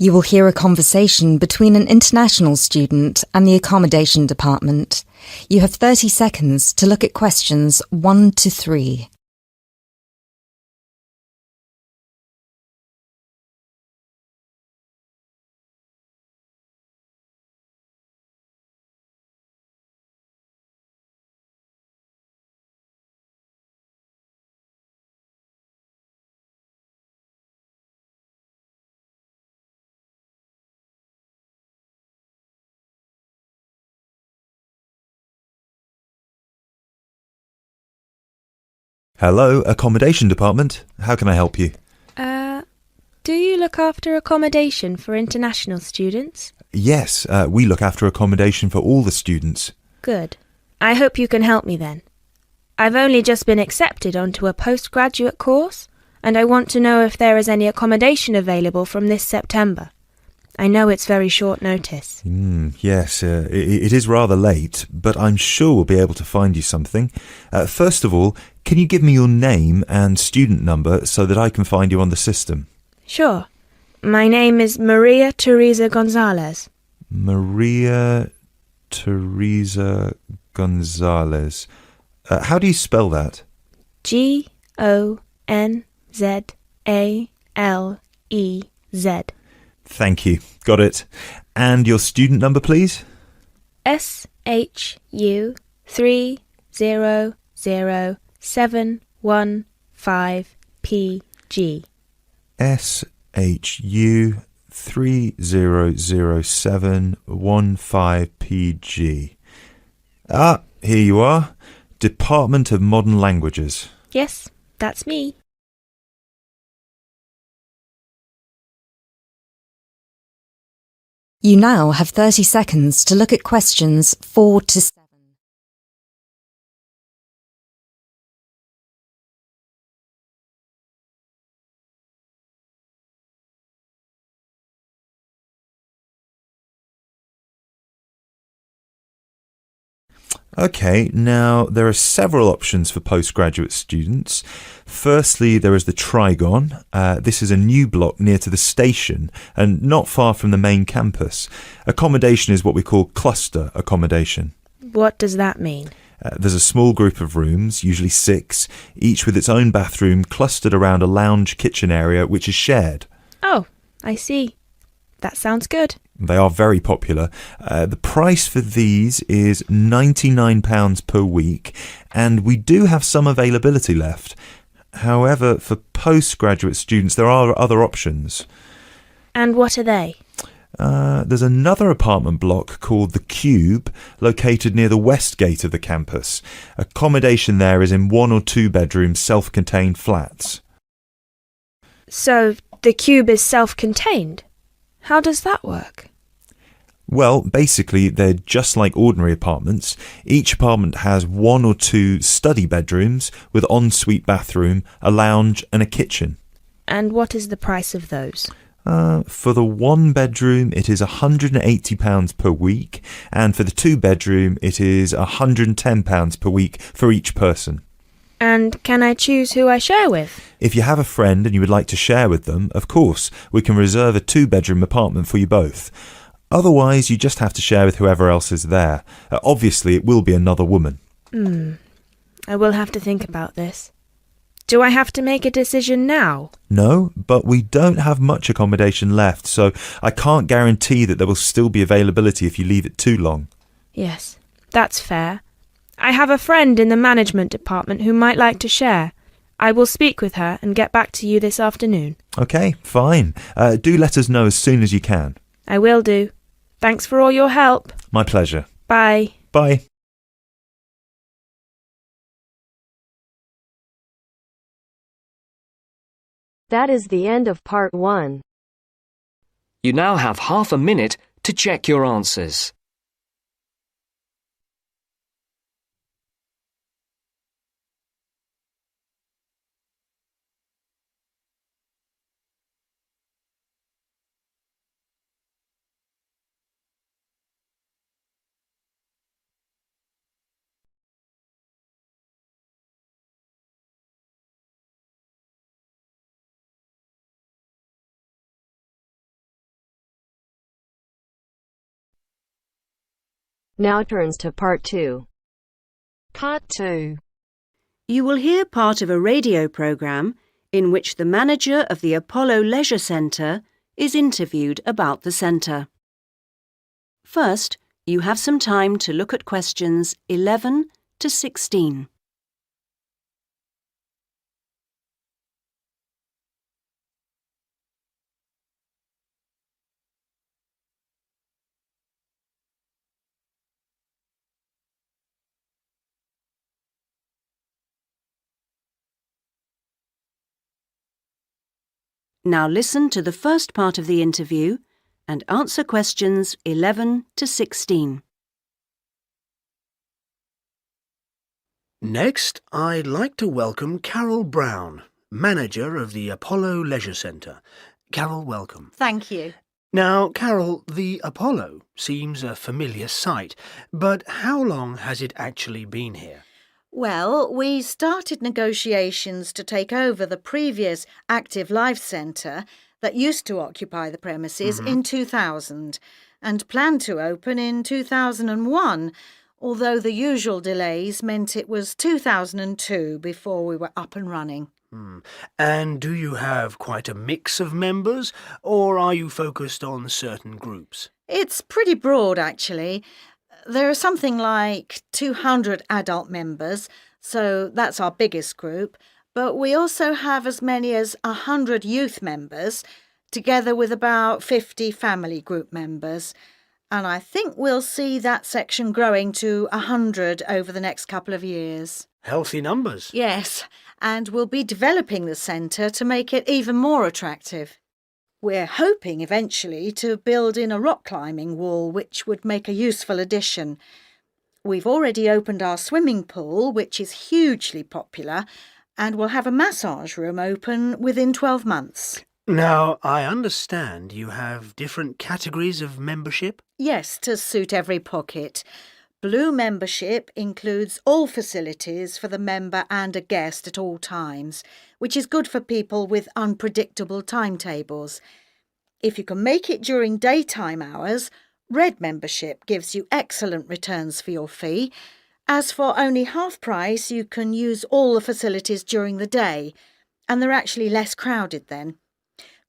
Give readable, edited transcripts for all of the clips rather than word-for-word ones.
You will hear a conversation between an international student and the accommodation department. You have 30 seconds to look at questions 1 to 3. Hello, accommodation department. How can I help you? Do you look after accommodation for international students? Yes, we look after accommodation for all the students. Good. I hope you can help me then. I've only just been accepted onto a postgraduate course, and I want to know if there is any accommodation available from this September. I know it's very short notice. Yes, it is rather late, but I'm sure we'll be able to find you something. First of all, can you give me your name and student number so that I can find you on the system? Sure. My name is Maria Teresa Gonzalez. Maria Teresa Gonzalez. How do you spell that? Gonzalez. Thank you. Got it. And your student number, please? SHU 300715PG. SHU 300715PG. Ah, here you are. Department of Modern Languages. Yes, that's me. You now have 30 seconds to look at questions 4 to 7. Okay, now there are several options for postgraduate students. Firstly, there is the Trigon. This is a new block near to the station and not far from the main campus. Accommodation is what we call cluster accommodation. What does that mean? There's a small group of rooms, usually 6, each with its own bathroom clustered around a lounge kitchen area which is shared. Oh, I see. That sounds good. They are very popular. The price for these is £99 per week, and we do have some availability left. However, for postgraduate students, there are other options. And what are they? There's another apartment block called The Cube, located near the west gate of the campus. Accommodation there is in 1 or 2 bedroom self-contained flats. So, the cube is self-contained? How does that work? Well, basically, they're just like ordinary apartments. Each apartment has 1 or 2 study bedrooms with ensuite bathroom, a lounge and a kitchen. And what is the price of those? For the 1 bedroom, it is £180 per week, and for the 2 bedroom, it is £110 per week for each person. And can I choose who I share with? If you have a friend and you would like to share with them, of course, we can reserve a 2-bedroom apartment for you both. Otherwise, you just have to share with whoever else is there. Obviously, it will be another woman. I will have to think about this. Do I have to make a decision now? No, but we don't have much accommodation left, so I can't guarantee that there will still be availability if you leave it too long. Yes, that's fair. I have a friend in the management department who might like to share. I will speak with her and get back to you this afternoon. Okay, fine. Do let us know as soon as you can. I will do. Thanks for all your help. My pleasure. Bye. Bye. That is the end of part 1. You now have half a minute to check your answers. Now turns to part 2. Part 2. You will hear part of a radio programme in which the manager of the Apollo Leisure Centre is interviewed about the centre. First, you have some time to look at questions 11 to 16. Now listen to the first part of the interview and answer questions 11 to 16. Next, I'd like to welcome Carol Brown, manager of the Apollo Leisure Centre. Carol, welcome. Thank you. Now, Carol, the Apollo seems a familiar sight, but how long has it actually been here? Well, we started negotiations to take over the previous Active Life Centre that used to occupy the premises in 2000 and planned to open in 2001, although the usual delays meant it was 2002 before we were up and running. And do you have quite a mix of members, or are you focused on certain groups? It's pretty broad, actually. There are something like 200 adult members, so that's our biggest group, but we also have as many as 100 youth members, together with about 50 family group members. And I think we'll see that section growing to 100 over the next couple of years. Healthy numbers. Yes, and we'll be developing the centre to make it even more attractive. We're hoping eventually to build in a rock climbing wall, which would make a useful addition. We've already opened our swimming pool, which is hugely popular, and we'll have a massage room open within 12 months. Now, I understand you have different categories of membership? Yes, to suit every pocket. Blue membership includes all facilities for the member and a guest at all times, which is good for people with unpredictable timetables. If you can make it during daytime hours, red membership gives you excellent returns for your fee. As for only half price, you can use all the facilities during the day, and they're actually less crowded then.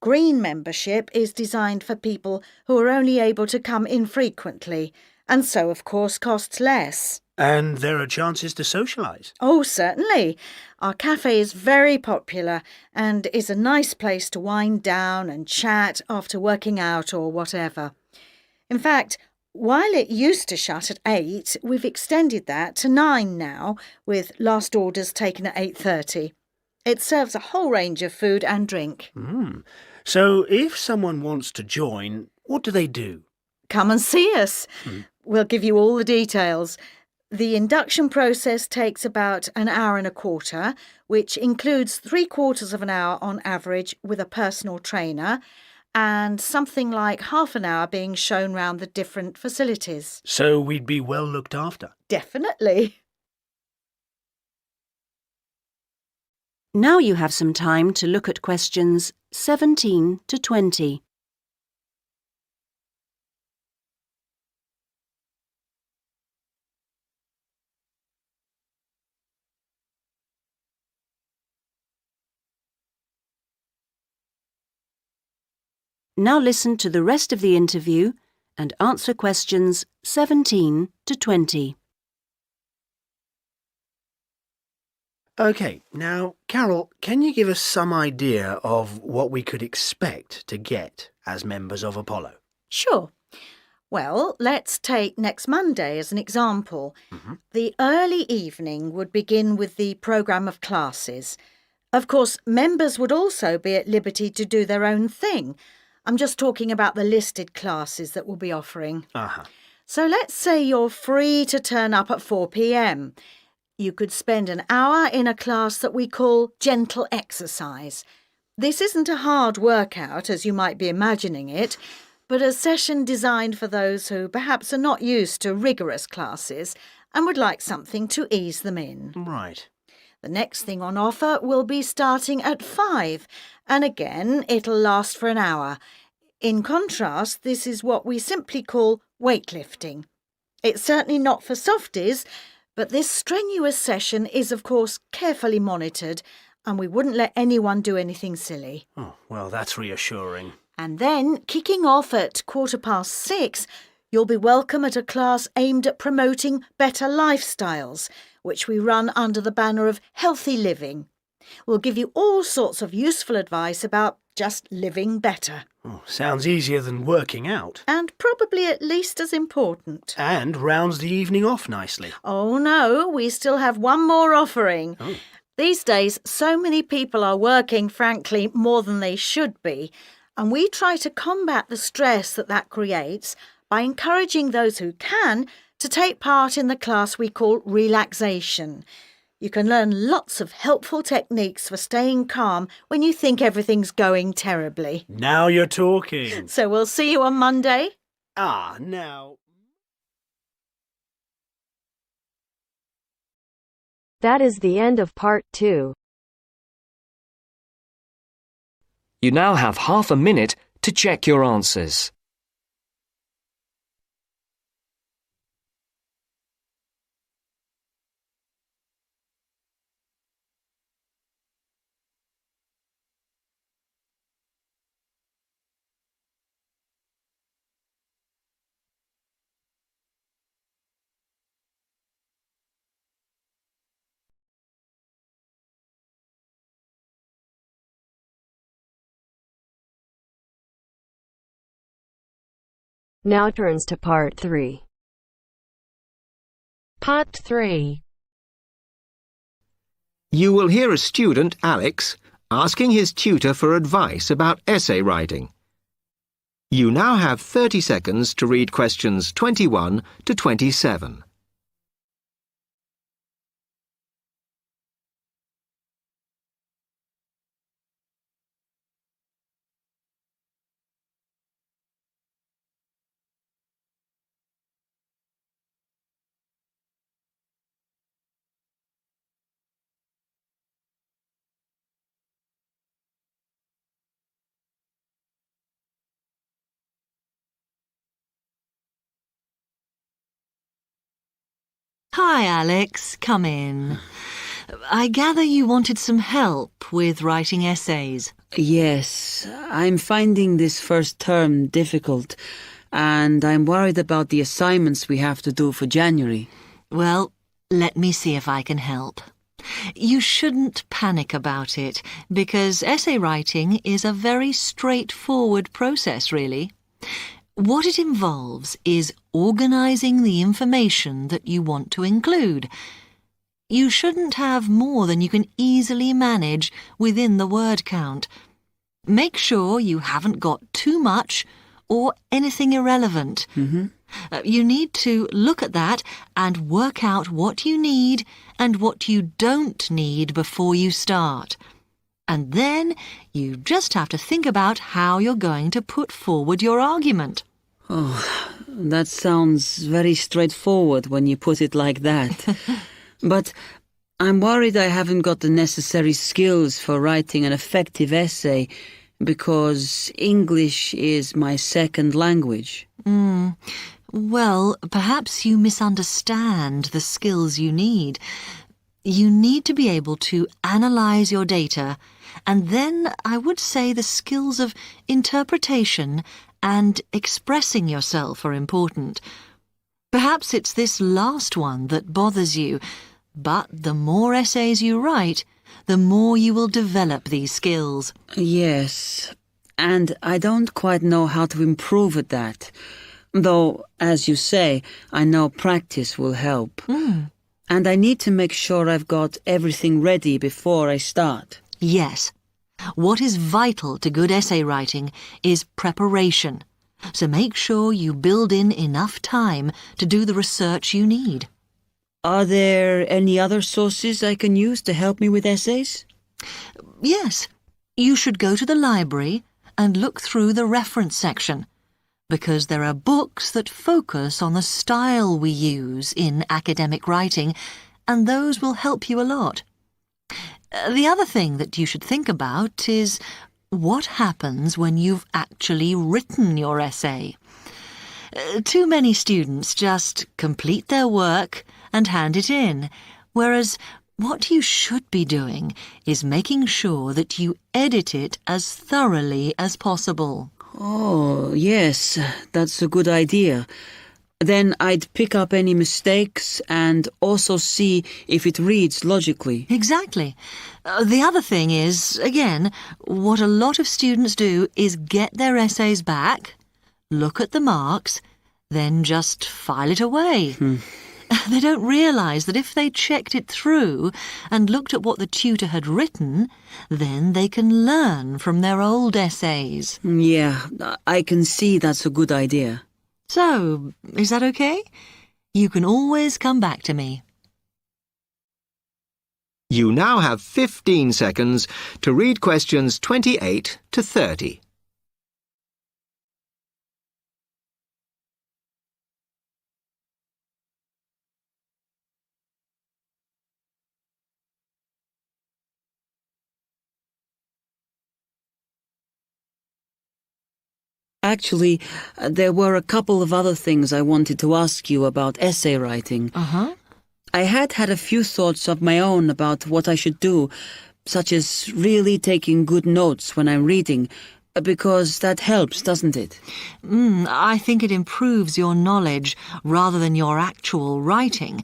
Green membership is designed for people who are only able to come infrequently, and so, of course, costs less. And there are chances to socialise? Oh, certainly. Our cafe is very popular and is a nice place to wind down and chat after working out or whatever. In fact, while it used to shut at 8, we've extended that to 9 now, with last orders taken at 8:30. It serves a whole range of food and drink. So if someone wants to join, what do they do? Come and see us. We'll give you all the details. The induction process takes about an hour and a quarter, which includes 3/4 of an hour on average with a personal trainer, and something like half an hour being shown round the different facilities. So we'd be well looked after? Definitely. Now you have some time to look at questions 17 to 20. Now listen to the rest of the interview and answer questions 17 to 20. OK, now, Carol, can you give us some idea of what we could expect to get as members of Apollo? Sure. Well, let's take next Monday as an example. The early evening would begin with the programme of classes. Of course, members would also be at liberty to do their own thing. I'm just talking about the listed classes that we'll be offering. So let's say you're free to turn up at 4 p.m. You could spend an hour in a class that we call gentle exercise. This isn't a hard workout, as you might be imagining it, but a session designed for those who perhaps are not used to rigorous classes and would like something to ease them in. Right. The next thing on offer will be starting at 5, and again, it'll last for an hour. In contrast, this is what we simply call weightlifting. It's certainly not for softies, but this strenuous session is, of course, carefully monitored, and we wouldn't let anyone do anything silly. Oh, well, that's reassuring. And then, kicking off at 6:15, you'll be welcome at a class aimed at promoting better lifestyles, which we run under the banner of healthy living. We'll give you all sorts of useful advice about just living better. Oh, sounds easier than working out. And probably at least as important. And rounds the evening off nicely. Oh no, we still have one more offering. Oh. These days, so many people are working, frankly, more than they should be, and we try to combat the stress that creates by encouraging those who can to take part in the class we call relaxation. You can learn lots of helpful techniques for staying calm when you think everything's going terribly. Now you're talking. So we'll see you on Monday. Now... That is the end of part 2. You now have half a minute to check your answers. Now turns to part 3. Part 3. You will hear a student, Alex, asking his tutor for advice about essay writing. You now have 30 seconds to read questions 21 to 27. Hi, Alex. Come in. I gather you wanted some help with writing essays. Yes, I'm finding this first term difficult, and I'm worried about the assignments we have to do for January. Well, let me see if I can help. You shouldn't panic about it, because essay writing is a very straightforward process, really. What it involves is organising the information that you want to include. You shouldn't have more than you can easily manage within the word count. Make sure you haven't got too much or anything irrelevant. You need to look at that and work out what you need and what you don't need before you start. And then you just have to think about how you're going to put forward your argument. Oh, that sounds very straightforward when you put it like that. But I'm worried I haven't got the necessary skills for writing an effective essay because English is my second language. Well, perhaps you misunderstand the skills you need. You need to be able to analyse your data, and then I would say the skills of interpretation and expressing yourself are important. Perhaps it's this last one that bothers you, but the more essays you write, the more you will develop these skills. Yes, and I don't quite know how to improve at that. Though, as you say, I know practice will help. And I need to make sure I've got everything ready before I start. Yes. What is vital to good essay writing is preparation. So make sure you build in enough time to do the research you need. Are there any other sources I can use to help me with essays? Yes. You should go to the library and look through the reference section, because there are books that focus on the style we use in academic writing, and those will help you a lot. The other thing that you should think about is what happens when you've actually written your essay. Too many students just complete their work and hand it in, whereas what you should be doing is making sure that you edit it as thoroughly as possible. Oh, yes, that's a good idea. Then I'd pick up any mistakes and also see if it reads logically. Exactly. The other thing is, again, what a lot of students do is get their essays back, look at the marks, then just file it away. They don't realise that if they checked it through and looked at what the tutor had written, then they can learn from their old essays. Yeah, I can see that's a good idea. So, is that okay? You can always come back to me. You now have 15 seconds to read questions 28 to 30. Actually, there were a couple of other things I wanted to ask you about essay writing. I had a few thoughts of my own about what I should do, such as really taking good notes when I'm reading, because that helps, doesn't it? I think it improves your knowledge rather than your actual writing.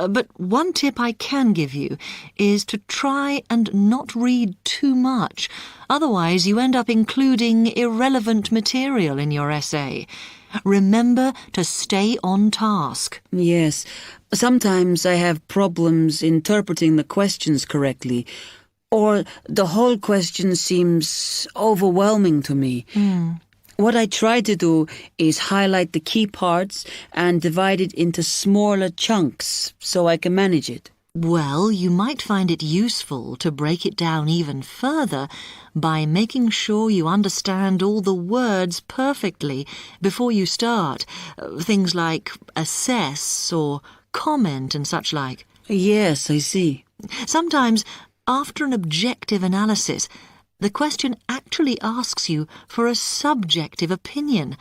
But one tip I can give you is to try and not read too much. Otherwise, you end up including irrelevant material in your essay. Remember to stay on task. Yes. Sometimes I have problems interpreting the questions correctly, or the whole question seems overwhelming to me. What I try to do is highlight the key parts and divide it into smaller chunks so I can manage it. Well, you might find it useful to break it down even further by making sure you understand all the words perfectly before you start. Things like assess or comment and such like. Yes, I see. Sometimes, after an objective analysis, the question actually asks you for a subjective opinion.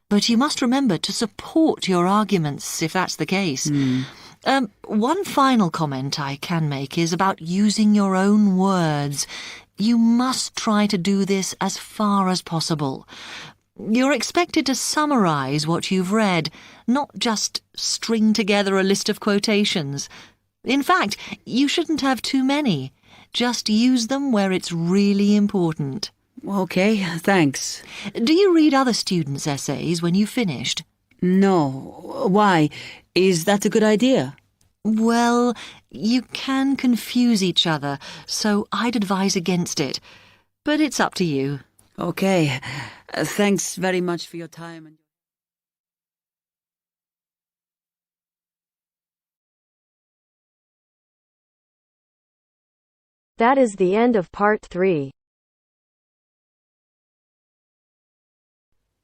But you must remember to support your arguments if that's the case. One final comment I can make is about using your own words. You must try to do this as far as possible. You're expected to summarise what you've read, not just string together a list of quotations. In fact, you shouldn't have too many. Just use them where it's really important. Okay, thanks. Do you read other students' essays when you've finished? No. Why? Is that a good idea? Well, you can confuse each other, so I'd advise against it. But it's up to you. Okay. Thanks very much for your time. That is the end of part 3.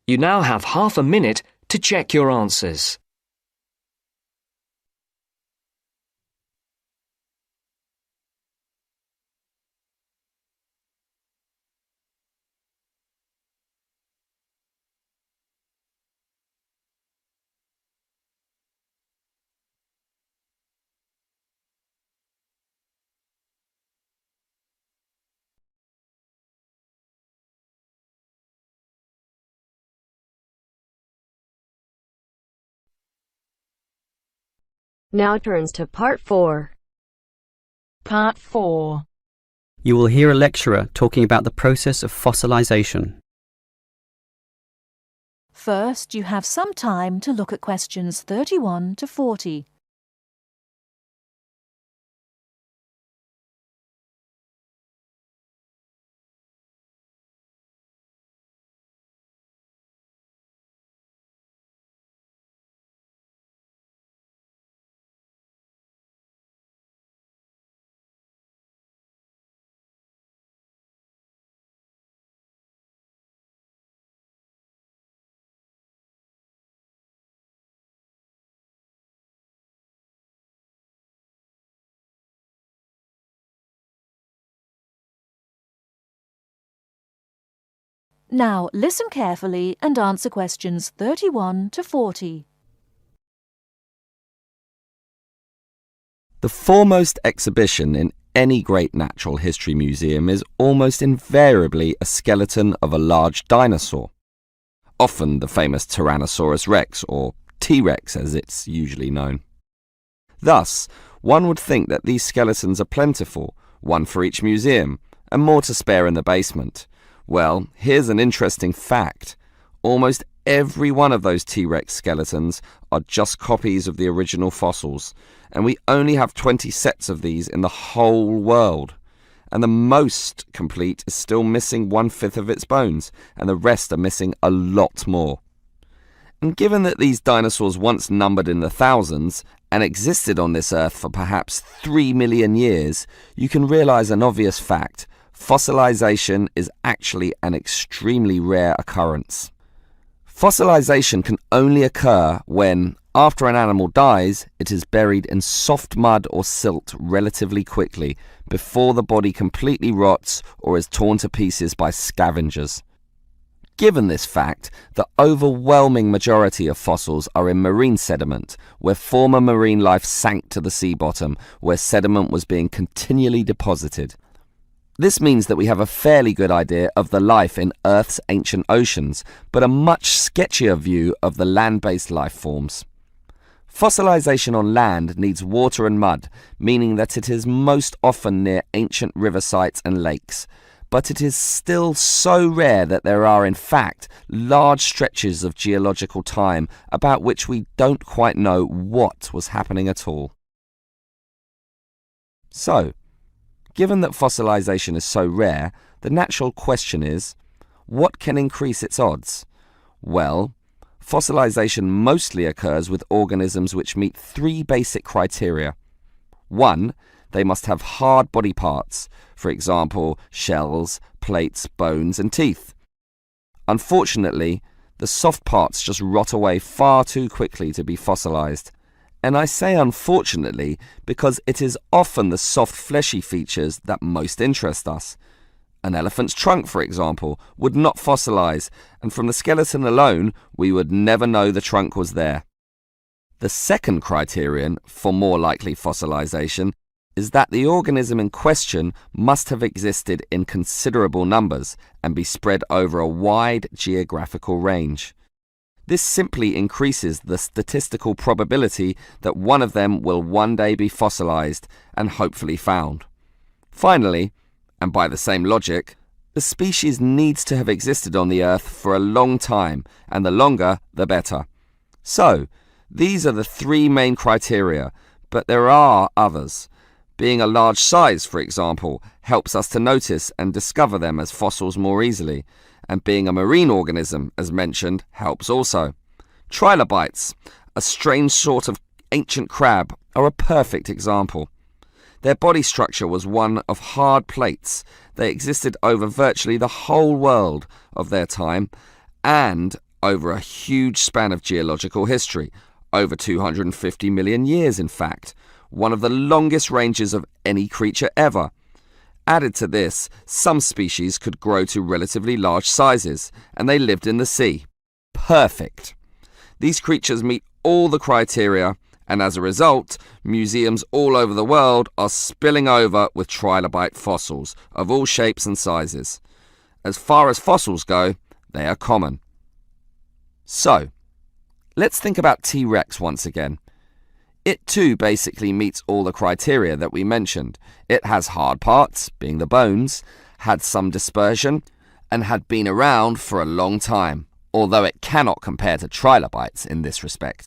You now have half a minute to check your answers. Now turns to part 4. Part 4. You will hear a lecturer talking about the process of fossilization. First, you have some time to look at questions 31 to 40. Now listen carefully and answer questions 31 to 40. The foremost exhibition in any great natural history museum is almost invariably a skeleton of a large dinosaur, often the famous Tyrannosaurus rex, or T-Rex as it's usually known. Thus, one would think that these skeletons are plentiful, one for each museum, and more to spare in the basement. Well, here's an interesting fact. Almost every one of those T-Rex skeletons are just copies of the original fossils, and we only have 20 sets of these in the whole world. And the most complete is still missing 1/5 of its bones, and the rest are missing a lot more. And given that these dinosaurs once numbered in the thousands and existed on this earth for perhaps 3 million years, you can realize an obvious fact. Fossilization is actually an extremely rare occurrence. Fossilization can only occur when, after an animal dies, it is buried in soft mud or silt relatively quickly before the body completely rots or is torn to pieces by scavengers. Given this fact, the overwhelming majority of fossils are in marine sediment, where former marine life sank to the sea bottom, where sediment was being continually deposited. This means that we have a fairly good idea of the life in Earth's ancient oceans, but a much sketchier view of the land-based life forms. Fossilization on land needs water and mud, meaning that it is most often near ancient river sites and lakes. But it is still so rare that there are, in fact, large stretches of geological time about which we don't quite know what was happening at all. So, given that fossilization is so rare, the natural question is, what can increase its odds? Well, fossilization mostly occurs with organisms which meet 3 basic criteria. 1, they must have hard body parts, for example, shells, plates, bones, and teeth. Unfortunately, the soft parts just rot away far too quickly to be fossilized. And I say unfortunately because it is often the soft fleshy features that most interest us. An elephant's trunk, for example, would not fossilize, and from the skeleton alone, we would never know the trunk was there. The second criterion for more likely fossilization is that the organism in question must have existed in considerable numbers and be spread over a wide geographical range. This simply increases the statistical probability that one of them will one day be fossilized and hopefully found. Finally, and by the same logic, the species needs to have existed on the Earth for a long time, and the longer, the better. So, these are the 3 main criteria, but there are others. Being a large size, for example, helps us to notice and discover them as fossils more easily, and being a marine organism, as mentioned, helps also. Trilobites, a strange sort of ancient crab, are a perfect example. Their body structure was one of hard plates. They existed over virtually the whole world of their time and over a huge span of geological history, over 250 million years in fact, one of the longest ranges of any creature ever. Added to this, some species could grow to relatively large sizes, and they lived in the sea. Perfect. These creatures meet all the criteria, and as a result, museums all over the world are spilling over with trilobite fossils of all shapes and sizes. As far as fossils go, they are common. So, let's think about T-Rex once again. It too basically meets all the criteria that we mentioned. It has hard parts, being the bones, had some dispersion, and had been around for a long time, although it cannot compare to trilobites in this respect.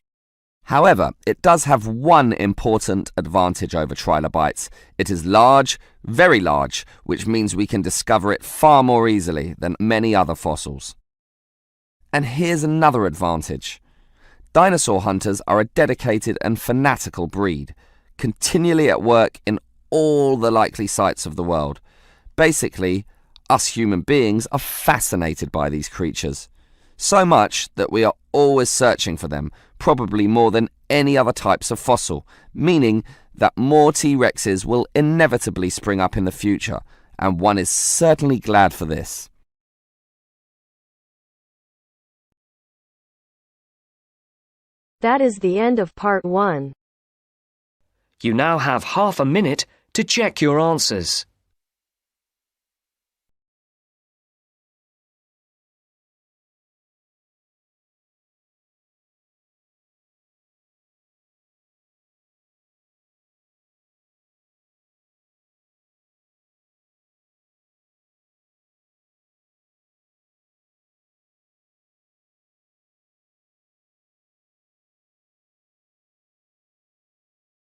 However, it does have one important advantage over trilobites. It is large, very large, which means we can discover it far more easily than many other fossils. And here's another advantage. Dinosaur hunters are a dedicated and fanatical breed, continually at work in all the likely sites of the world. Basically, us human beings are fascinated by these creatures. So much that we are always searching for them, probably more than any other types of fossil, meaning that more T-Rexes will inevitably spring up in the future, and one is certainly glad for this. That is the end of part 1. You now have half a minute to check your answers.